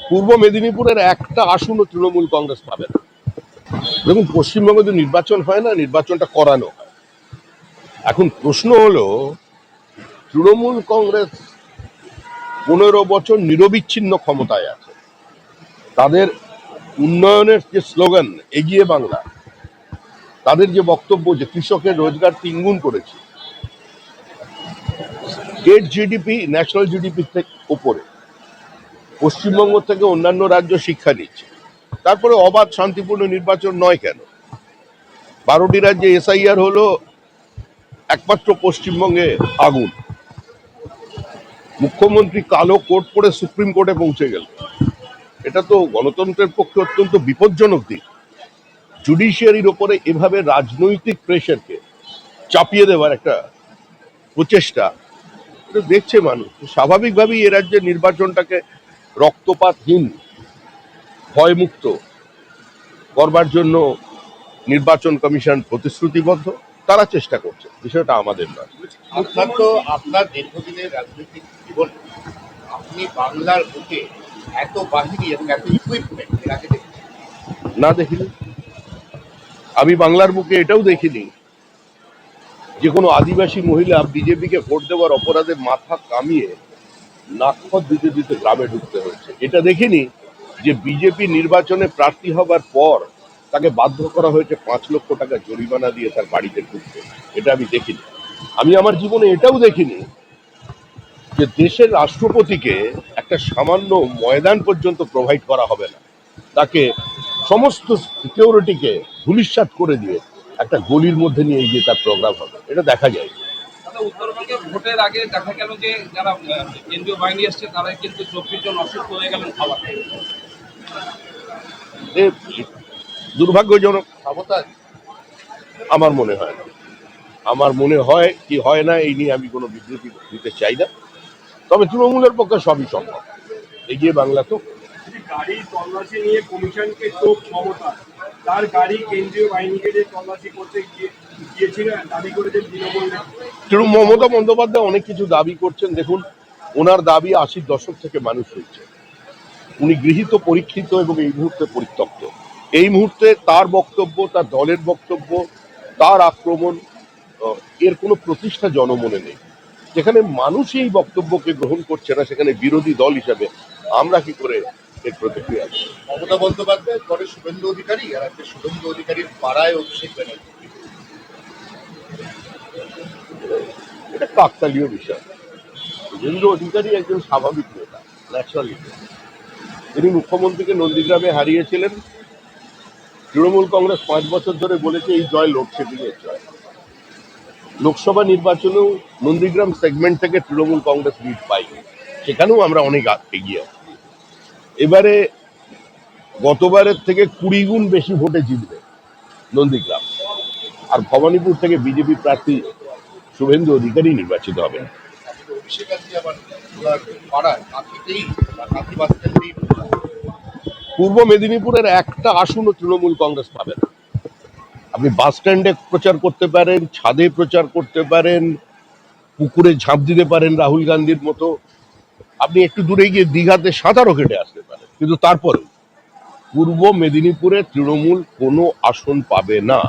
পূর্ব মেদিনীপুরের একটা আসনও তৃণমূল কংগ্রেস পাবে না। দেখুন, পশ্চিমবঙ্গে তো নির্বাচন হয় না, নির্বাচনটা করানো হয়। এখন প্রশ্ন হলো, তৃণমূল কংগ্রেস 15 বছর নিরবিচ্ছিন্ন ক্ষমতায় আছে। তাদের উন্নয়নের যে স্লোগান এগিয়ে বাংলা, তাদের যে বক্তব্য যে কৃষকের রোজগার 3 গুণ করেছে, স্টেট জিডিপি ন্যাশনাল জিডিপি থেকে উপরে, পশ্চিমবঙ্গ থেকে অন্যান্য রাজ্য শিক্ষা নিচ্ছে, তারপরে অবাধ শান্তিপূর্ণ নির্বাচন নয় কেন? 12টি রাজ্যে এসআইআর হলো, একমাত্র পশ্চিমবঙ্গে আগুন। মুখ্যমন্ত্রী কালো কোট পরে সুপ্রিম কোর্টে পৌঁছে গেল, এটা তো গণতন্ত্রের পক্ষে অত্যন্ত বিপজ্জনক দিক। জুডিশিয়ারির ওপরে এভাবে রাজনৈতিক প্রেশারকে চাপিয়ে দেওয়ার একটা প্রচেষ্টা দেখছে মানুষ। স্বাভাবিকভাবেই এ রাজ্যের নির্বাচনটাকে রক্তপাতহীন, ভয়মুক্ত করবার জন্য নির্বাচন কমিশন প্রতিশ্রুতিবদ্ধ, তারা চেষ্টা করছে, বিষয়টা আমাদের নয়। আপনার তো আপনার দীর্ঘদিনের রাজনৈতিক জীবন, আপনি বাংলার বুকে এত বাহিনী এবং এত ইকুইপমেন্ট এর আগে দেখেছেন? না, দেখিনি। আমি বাংলার বুকে এটাও দেখিনি যে কোনো আদিবাসী মহিলা বিজেপিকে ভোট দেওয়ার অপরাধে মাথা কামিয়ে নাকফত দিতে দিতে গ্রামে ঢুকতে হয়েছে। এটা দেখিনি যে বিজেপি নির্বাচনে প্রার্থী হবার পর তাকে বাধ্য করা হয়েছে 5 লক্ষ টাকা জরিমানা দিয়ে তার বাড়িতে ঢুকতে। এটা আমি দেখিনি। আমি আমার জীবনে এটাও দেখিনি যে দেশের রাষ্ট্রপতিকে একটা সামান্য ময়দান পর্যন্ত প্রোভাইড করা হবে না, তাকে সমস্ত সিকিউরিটিকে ধূলিসাৎ করে দিয়ে একটা গলির মধ্যে নিয়ে গিয়ে তার প্রোগ্রাম হবে। এটা দেখা যায়। উত্তরবঙ্গে ভোটের আগে দেখা গেল যে যারা কেন্দ্রীয় বাহিনী আসছে তারা কিন্তু 24 জন অসুস্থ হয়ে গেলেন খাবার। দুর্ভাগ্যজনক। সাবতাজ আমার মনে হয় না। আমার মনে হয় কি হয় না এই নিয়ে আমি কোনো বিবৃতি দিতে চাই না। তবে তৃণমূলের পক্ষে সবই সম্ভব। এগিয়ে বাংলা তো গাড়ি তল্লাশি নিয়ে কমিশনকে চোখ মমতা, তার গাড়ি কেন্দ্রীয় বাহিনীকে যে তল্লাশি করতে গিয়েছিলেন দাবি করেছেন তৃণমূল। মমতা বন্দ্যোপাধ্যায় অনেক কিছু দাবি করছেন। দেখুন, ওনার দাবি 80-র দশক থেকে মানুষ হচ্ছে। উনি গৃহীত, পরীক্ষিত এবং এই মুহূর্তে পরিত্যক্ত। এই মুহূর্তে তার বক্তব্য, তার দলের বক্তব্য, তার আক্রমণ, এর কোনো প্রতিষ্ঠা জনমনে নেই। যেখানে মানুষ এই বক্তব্যকে গ্রহণ করছে না, সেখানে বিরোধী দল হিসাবে আমরা কি করে এর প্রতিক্রিয়া? মমতা বন্দ্যোপাধ্যায় পরে শুভেন্দু অধিকারী, আর আজকে শুভেন্দু অধিকারীর পাড়ায় অভিষেক ব্যানার্জি। এটা কাকতালীয় বিষয়। শুভেন্দু অধিকারী একজন স্বাভাবিক নেতা, ন্যাচারাল নেতা। তিনি মুখ্যমন্ত্রীকে নন্দীগ্রামে হারিয়েছিলেন। তৃণমূল কংগ্রেস 5 বছর ধরে বলেছে এই জয় লোডশেডিং এর জয়। লোকসভা নির্বাচনেও নন্দীগ্রাম সেগমেন্ট থেকে তৃণমূল কংগ্রেস লিড পায়নি, সেখানেও আমরা অনেক এগিয়ে আছি। এবারে গতবারের থেকে 20 গুণ বেশি ভোটে জিতবে নন্দীগ্রাম, আর ভবানীপুর থেকে বিজেপি প্রার্থী শুভেন্দু অধিকারী নির্বাচিত হবেন। অভিষেক আজকে আবার ওনার পাড়ায় কাঁথিতেই বা কাঁথি বাস স্ট্যান্ডেই। পূর্ব মেদিনীপুরের একটা আসনও তৃণমূল কংগ্রেস পাবে না। আপনি বাস স্ট্যান্ডে প্রচার করতে পারেন, ছাদে প্রচার করতে পারেন, পুকুরে ঝাঁপ দিতে পারেন রাহুল গান্ধীর মতো, আপনি একটু দূরে গিয়ে দীঘাতে সাঁতারও কেটে আসতে পারেন, কিন্তু তারপরেও পূর্ব মেদিনীপুরে তৃণমূল কোনো আসন পাবে না।